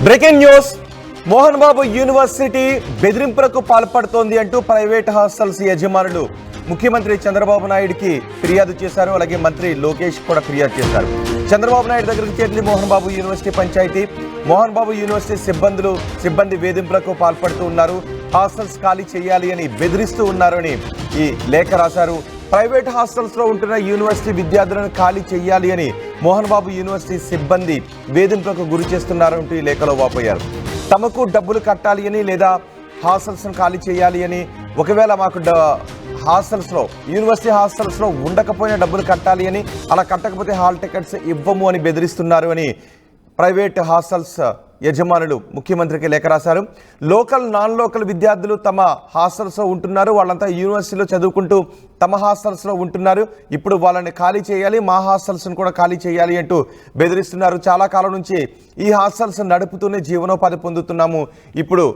Breaking news. Mohan Babu university బెదిరింపులకు పాల్పడుతోంది అంటూ ప్రైవేట్ హాస్టల్స్ యజమానులు ముఖ్యమంత్రి చంద్రబాబు నాయుడుకి ఫిర్యాదు చేశారు. అలాగే మంత్రి లోకేష్ కూడా ఫిర్యాదు చేశారు. చంద్రబాబు నాయుడు దగ్గరికి చేరింది మోహన్ బాబు యూనివర్సిటీ పంచాయతీ. మోహన్ బాబు యూనివర్సిటీ సిబ్బంది వేధింపులకు పాల్పడుతూ ఉన్నారు. హాస్టల్స్ ఖాళీ చేయాలి అని బెదిరిస్తూ ఉన్నారు అని ఈ లేఖ రాశారు. ప్రైవేట్ హాస్టల్స్ లో ఉంటున్న యూనివర్సిటీ విద్యార్థులను ఖాళీ చేయాలి అని మోహన్ బాబు యూనివర్సిటీ సిబ్బంది వేధింపులకు గురి చేస్తున్నారు అంటూ ఈ లేఖలో వాపోయారు. తమకు డబ్బులు కట్టాలి అని లేదా హాస్టల్స్ ఖాళీ చేయాలి అని, ఒకవేళ మాకు యూనివర్సిటీ హాస్టల్స్ లో ఉండకపోయినా డబ్బులు కట్టాలి అని, అలా కట్టకపోతే హాల్ టికెట్స్ ఇవ్వము అని బెదిరిస్తున్నారు అని ప్రైవేట్ హాస్టల్స్ యజమానులు ముఖ్యమంత్రికి లేఖ రాశారు. లోకల్ నాన్ లోకల్ విద్యార్థులు తమ హాస్టల్స్లో ఉంటున్నారు. వాళ్ళంతా యూనివర్సిటీలో చదువుకుంటూ తమ హాస్టల్స్లో ఉంటున్నారు. ఇప్పుడు వాళ్ళని ఖాళీ చేయాలి, మా హాస్టల్స్ను కూడా ఖాళీ చేయాలి అంటూ బెదిరిస్తున్నారు. చాలా కాలం నుంచి ఈ హాస్టల్స్ నడుపుతూనే జీవనోపాధి పొందుతున్నాము. ఇప్పుడు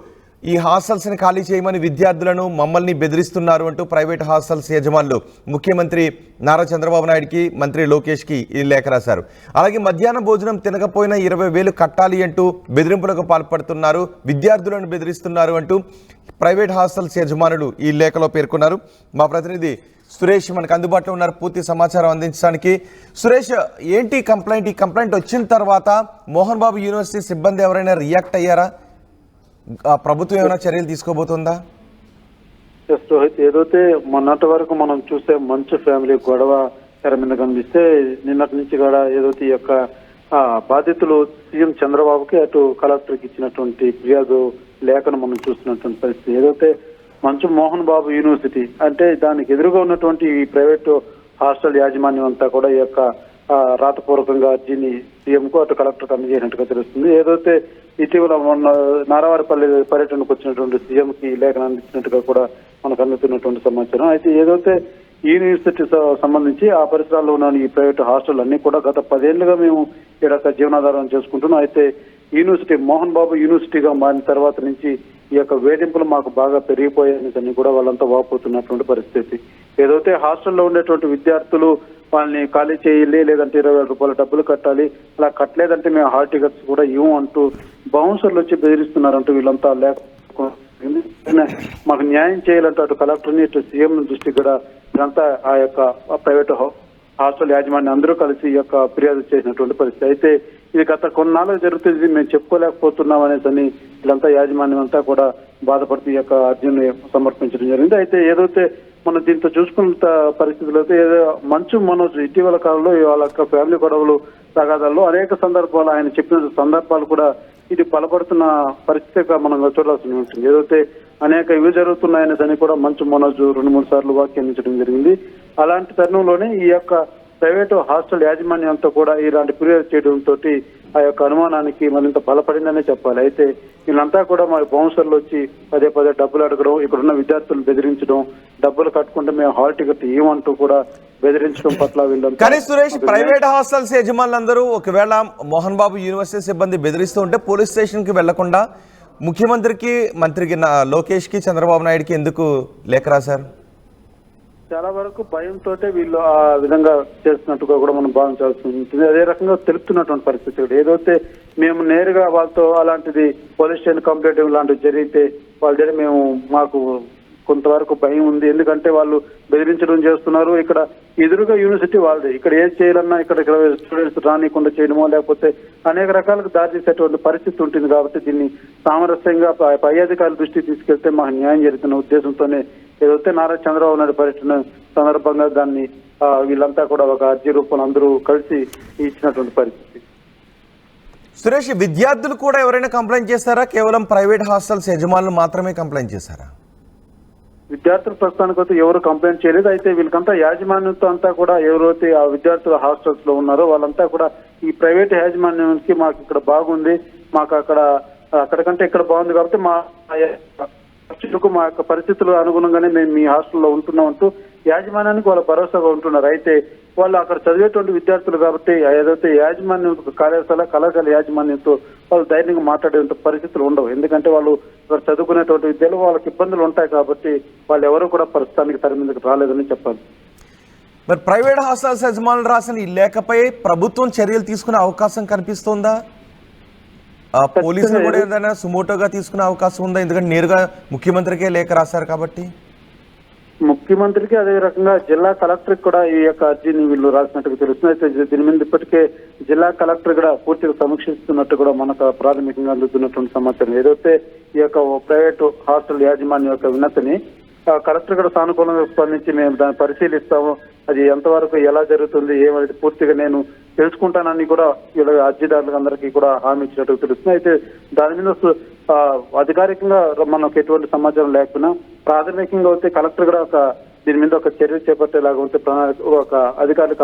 ఈ హాస్టల్స్ని ఖాళీ చేయమని విద్యార్థులను మమ్మల్ని బెదిరిస్తున్నారు అంటూ ప్రైవేట్ హాస్టల్స్ యజమానులు ముఖ్యమంత్రి నారా చంద్రబాబు నాయుడుకి, మంత్రి లోకేష్కి ఈ లేఖ రాశారు. అలాగే మధ్యాహ్న భోజనం తినకపోయినా 20,000 కట్టాలి అంటూ బెదిరింపులకు పాల్పడుతున్నారు, విద్యార్థులను బెదిరిస్తున్నారు అంటూ ప్రైవేట్ హాస్టల్స్ యజమానులు ఈ లేఖలో పేర్కొన్నారు. మా ప్రతినిధి సురేష్ మనకు అందుబాటులో ఉన్నారు పూర్తి సమాచారం అందించడానికి. సురేష్, ఏంటి కంప్లైంట్? ఈ కంప్లైంట్ వచ్చిన తర్వాత మోహన్ బాబు యూనివర్సిటీ సిబ్బంది ఎవరైనా రియాక్ట్ అయ్యారా? ప్రభుత్వం ఏమైనా చర్యలు తీసుకోబోతుందా? రోహిత్, ఏదైతే మొన్నటి వరకు మనం చూస్తే మంచు ఫ్యామిలీ గొడవ తెర మీద కనిపిస్తే నిన్నటి నుంచి కూడా ఏదైతే ఈ యొక్క బాధితులు సీఎం చంద్రబాబుకి అటు కలెక్టర్కి ఇచ్చినటువంటి ఫిర్యాదు లేఖను మనం చూస్తున్నటువంటి పరిస్థితి. ఏదైతే మంచు మోహన్ బాబు యూనివర్సిటీ అంటే దానికి ఎదురుగా ఉన్నటువంటి ఈ ప్రైవేటు హాస్టల్ యాజమాన్యం అంతా కూడా ఈ యొక్క రాతపూర్వకంగా అర్జీని సీఎంకు అటు కలెక్టర్కి అందజేసినట్టుగా తెలుస్తుంది. ఏదైతే ఇటీవల మొన్న నారావారిపల్లి పర్యటనకు వచ్చినటువంటి సీఎంకి లేఖను అందించినట్టుగా కూడా మనకు అందుతున్నటువంటి సమాచారం. అయితే ఏదైతే ఈ యూనివర్సిటీ సంబంధించి ఆ పరిసరాల్లో ఉన్న ఈ ప్రైవేట్ హాస్టల్ అన్ని కూడా గత 10 ఏళ్లుగా మేము ఇక్కడ జీవనాధారం చేసుకుంటున్నాం. అయితే యూనివర్సిటీ మోహన్ బాబు యూనివర్సిటీగా మారిన తర్వాత నుంచి ఈ యొక్క వేధింపులు మాకు బాగా పెరిగిపోయాయని కూడా వాళ్ళంతా వాపోతున్నటువంటి పరిస్థితి. ఏదైతే హాస్టల్లో ఉండేటువంటి విద్యార్థులు వాళ్ళని ఖాళీ చేయాలి, లేదంటే 20,000 రూపాయల డబ్బులు కట్టాలి, అలా కట్టలేదంటే మేము హాల్ టికెట్స్ కూడా ఇవ్వం అంటూ బౌన్సర్లు వచ్చి బెదిరిస్తున్నారంటూ వీళ్ళంతా మాకు న్యాయం చేయాలంటూ అటు కలెక్టర్ని ఇటు సీఎం దృష్టికి కూడా వీళ్ళంతా ఆ యొక్క ప్రైవేట్ హాస్టల్ యాజమాన్యం అందరూ కలిసి ఈ యొక్క ఫిర్యాదు చేసినటువంటి పరిస్థితి. అయితే ఇది గత కొన్నాళ్ళు జరుగుతుంది, మేము చెప్పుకోలేకపోతున్నాం అనేసి వీళ్ళంతా యాజమాన్యం అంతా కూడా బాధపడుతూ ఈ యొక్క అర్జీని సమర్పించడం జరిగింది. అయితే ఏదైతే మనం దీంతో చూసుకున్న పరిస్థితుల్లో అయితే మంచు మనోజ్ ఇటీవల కాలంలో వాళ్ళ యొక్క ఫ్యామిలీ గొడవలు తగాదాల్లో అనేక సందర్భాలు ఆయన చెప్పిన సందర్భాలు కూడా ఇది బలపడుతున్న పరిస్థితిగా మనం చూడాల్సి ఉంటుంది. ఏదైతే అనేక ఇవి జరుగుతున్నాయని కూడా మంచు మనోజ్ 2-3 సార్లు వ్యాఖ్యానించడం జరిగింది. అలాంటి తరుణంలోనే ఈ యొక్క ప్రైవేటు హాస్టల్ యాజమాన్యం అంతా కూడా ఇలాంటి ఫిర్యాదు చేయడంతో ఆ యొక్క అనుమానానికి మరింత బలపడిందనే చెప్పాలి. అయితే వీళ్ళంతా కూడా మా బౌన్సర్లు వచ్చి పదే డబ్బులు అడగడం, ఇక్కడున్న విద్యార్థులను బెదిరించడం, డబ్బులు కట్టుకుంటే మేము హాల్ టికెట్ ఇవ్వమంటూ కూడా బెదిరించడం పట్ల వీళ్ళంతా. కానీ సురేష్, ప్రైవేట్ హాస్టల్స్ యజమానులందరూ ఒకవేళ మోహన్ బాబు యూనివర్సిటీ సిబ్బంది బెదిరిస్తూ ఉంటే పోలీస్ స్టేషన్ కి వెళ్లకుండా ముఖ్యమంత్రికి, మంత్రికి లోకేష్ కి, చంద్రబాబు నాయుడుకి ఎందుకు లేఖ రాశారు? చాలా వరకు భయంతో వీళ్ళు ఆ విధంగా చేస్తున్నట్టుగా కూడా మనం భావించాల్సి ఉంటుంది. అదే రకంగా తెలుపుతున్నటువంటి పరిస్థితి. ఏదైతే మేము నేరుగా వాళ్ళతో అలాంటిది పోలీస్ స్టేషన్ కంప్లైంట్ ఇలాంటివి జరిగితే వాళ్ళ దగ్గర మాకు కొంతవరకు భయం ఉంది. ఎందుకంటే వాళ్ళు బెదిరించడం చేస్తున్నారు. ఇక్కడ ఎదురుగా యూనివర్సిటీ వాళ్ళది. ఇక్కడ ఏది చేయాలన్నా ఇక్కడ స్టూడెంట్స్ రానికుండా చేయడమో లేకపోతే అనేక రకాలకు దారి చేసేటువంటి పరిస్థితి ఉంటుంది. కాబట్టి దీన్ని సామరస్యంగా పై అధికారుల దృష్టికి తీసుకెళ్తే మాకు న్యాయం జరుగుతున్న ఉద్దేశంతోనే ఏదైతే నారా చంద్రబాబు నాయుడు పర్యటన సందర్భంగా దాన్ని వీళ్ళంతా కూడా ఒక అర్జీ రూపంలో అందరూ కలిసి ఇచ్చినటువంటి పరిస్థితి. సురేష్, విద్యార్థులు కూడా ఎవరైనా కంప్లైంట్ చేస్తారా? కేవలం ప్రైవేట్ హాస్టల్స్ యజమానులు మాత్రమే కంప్లైంట్ చేశారా? విద్యార్థులు ప్రస్తుతానికైతే ఎవరు కంప్లైంట్ చేయలేదు. అయితే వీళ్ళకంతా యాజమాన్యంతో అంతా కూడా ఎవరైతే ఆ విద్యార్థుల హాస్టల్స్ లో ఉన్నారో వాళ్ళంతా కూడా ఈ ప్రైవేట్ యాజమాన్యానికి మాకు ఇక్కడ బాగుంది, మాకు అక్కడికంటే ఇక్కడ బాగుంది కాబట్టి మా యొక్క పరిస్థితులు అనుగుణంగానే మేము మీ హాస్టల్లో ఉంటున్నాం అంటూ యాజమాన్యానికి వాళ్ళ భరోసాగా ఉంటున్నారు. అయితే వాళ్ళు అక్కడ చదివేటువంటి విద్యార్థులు కాబట్టి ఏదైతే యాజమాన్యం కళాశాల యాజమాన్యంతో వాళ్ళు ధైర్యంగా మాట్లాడేంత పరిస్థితులు ఉండవు. ఎందుకంటే వాళ్ళు ఇక్కడ చదువుకునేటువంటి విద్యలో వాళ్ళకి ఇబ్బందులు ఉంటాయి కాబట్టి వాళ్ళు ఎవరు కూడా ప్రస్తుతానికి తెర మీదకి రాలేదని చెప్పాలి. మరి ప్రైవేట్ హాస్టల్స్ యజమానులు రాసిన ఈ లేఖపై ప్రభుత్వం చర్యలు తీసుకునే అవకాశం కనిపిస్తోందా? పోలీసులు కూడా ఏదైనా సుమోటోగా తీసుకునే అవకాశం ఉందా? ఎందుకంటే నేరుగా ముఖ్యమంత్రికే లేఖ రాశారు కాబట్టి. ముఖ్యమంత్రికి అదే రకంగా జిల్లా కలెక్టర్ కూడా ఈ యొక్క అర్జీని వీళ్ళు రాసినట్టుగా తెలుస్తుంది. అయితే దీని మీద ఇప్పటికే జిల్లా కలెక్టర్ కూడా పూర్తిగా సమీక్షిస్తున్నట్టు కూడా మనకు ప్రాథమికంగా అందుతున్నటువంటి సమాచారం. ఏదైతే ఈ యొక్క ప్రైవేటు హాస్టల్ యాజమాన్యం యొక్క వినతిని కలెక్టర్ కూడా సానుకూలంగా స్పందించి మేము దాన్ని పరిశీలిస్తాము, అది ఎంతవరకు ఎలా జరుగుతుంది ఏమైతే పూర్తిగా నేను తెలుసుకుంటానని కూడా వీళ్ళ అర్జీదారులకు అందరికీ కూడా హామీ ఇచ్చినట్టు తెలుస్తుంది. అయితే దాని మీద అధికారికంగా మనకు ఎటువంటి సమాచారం లేకపోయినా ప్రాథమికంగా అయితే కలెక్టర్ కూడా దీని మీద ఒక చర్య చేపట్టేలాగా ఉంటే ఒక అధికారులకు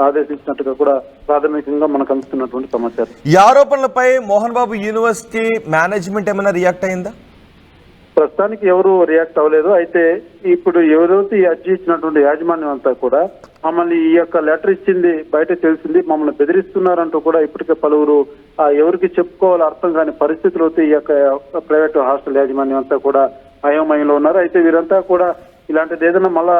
ఆదేశించినట్టుగా కూడా ప్రాథమికంగా మనకు అందుతున్నటువంటి సమాచారం. ఈ ఆరోపణలపై మోహన్ బాబు యూనివర్సిటీ మేనేజ్మెంట్ ఏమైనా రియాక్ట్ అయిందా? ప్రస్తుతానికి ఎవరు రియాక్ట్ అవ్వలేదు. అయితే ఇప్పుడు ఎవరైతే ఈ అర్జీ ఇచ్చినటువంటి యాజమాన్యం అంతా కూడా మమ్మల్ని ఈ యొక్క లెటర్ ఇచ్చింది బయట తెలిసింది, మమ్మల్ని బెదిరిస్తున్నారంటూ కూడా ఇప్పటికే పలువురు ఎవరికి చెప్పుకోవాలో అర్థం కాని పరిస్థితులు అయితే ఈ యొక్క ప్రైవేట్ హాస్టల్ యాజమాన్యం అంతా కూడా అయోమయంలో ఉన్నారు. అయితే వీరంతా కూడా ఇలాంటిది ఏదైనా మళ్ళా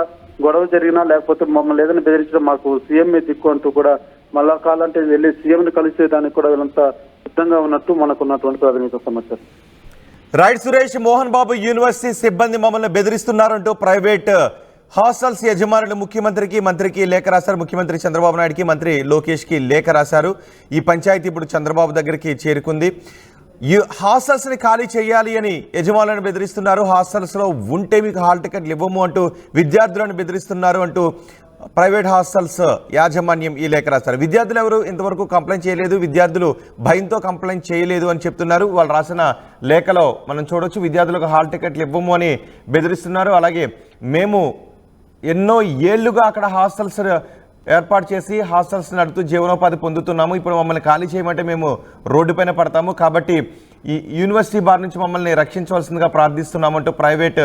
గొడవ జరిగినా లేకపోతే మమ్మల్ని ఏదైనా బెదిరించడం మాకు సీఎంఏ దిక్కు అంటూ కూడా మళ్ళా కాలంటే వెళ్ళి సీఎంని కలిసేదానికి కూడా వీళ్ళంతా సిద్ధంగా ఉన్నట్టు మనకున్నటువంటి ప్రాథమిక సమాచారం. రైట్ సురేష్, మోహన్ బాబు యూనివర్సిటీ సిబ్బంది మమ్మల్ని బెదిరిస్తున్నారంటూ ప్రైవేట్ హాస్టల్స్ యజమానులు మంత్రికి లేఖ రాశారు. ముఖ్యమంత్రి చంద్రబాబు నాయుడుకి, మంత్రి లోకేష్కి లేఖ రాశారు. ఈ పంచాయతీ ఇప్పుడు చంద్రబాబు దగ్గరికి చేరుకుంది. ఈ హాస్టల్స్ని ఖాళీ చేయాలి అని యజమానులను బెదిరిస్తున్నారు. హాస్టల్స్లో ఉంటే మీకు హాల్ టికెట్లు ఇవ్వము అంటూ విద్యార్థులను బెదిరిస్తున్నారు అంటూ ప్రైవేట్ హాస్టల్స్ యాజమాన్యం ఈ లేఖ రాస్తారు. విద్యార్థులు ఎవరు ఇంతవరకు కంప్లైంట్ చేయలేదు, విద్యార్థులు భయంతో కంప్లైంట్ చేయలేదు అని చెప్తున్నారు. వాళ్ళు రాసిన లేఖలో మనం చూడొచ్చు, విద్యార్థులకు హాల్ టికెట్లు ఇవ్వము అని బెదిరిస్తున్నారు. అలాగే మేము ఎన్నో ఏళ్లుగా అక్కడ హాస్టల్స్ ఏర్పాటు చేసి హాస్టల్స్ నడుపుతూ జీవనోపాధి పొందుతున్నాము, ఇప్పుడు మమ్మల్ని ఖాళీ చేయమంటే మేము రోడ్డుపైన పడతాము, కాబట్టి ఈ యూనివర్సిటీ బారి నుంచి మమ్మల్ని రక్షించవలసిందిగా ప్రార్థిస్తున్నామంటూ ప్రైవేట్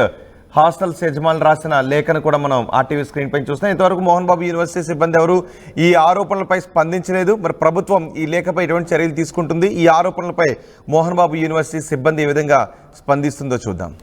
హాస్టల్స్ యజమానులు రాసిన లేఖను కూడా మనం ఆర్టీవీ స్క్రీన్ పై చూస్తున్నాం. ఇంతవరకు మోహన్ బాబు యూనివర్సిటీ సిబ్బంది ఎవరు ఈ ఆరోపణలపై స్పందించలేదు. మరి ప్రభుత్వం ఈ లేఖపై ఎటువంటి చర్యలు తీసుకుంటుంది, ఈ ఆరోపణలపై మోహన్ బాబు యూనివర్సిటీ సిబ్బంది ఏ విధంగా స్పందిస్తుందో చూద్దాం.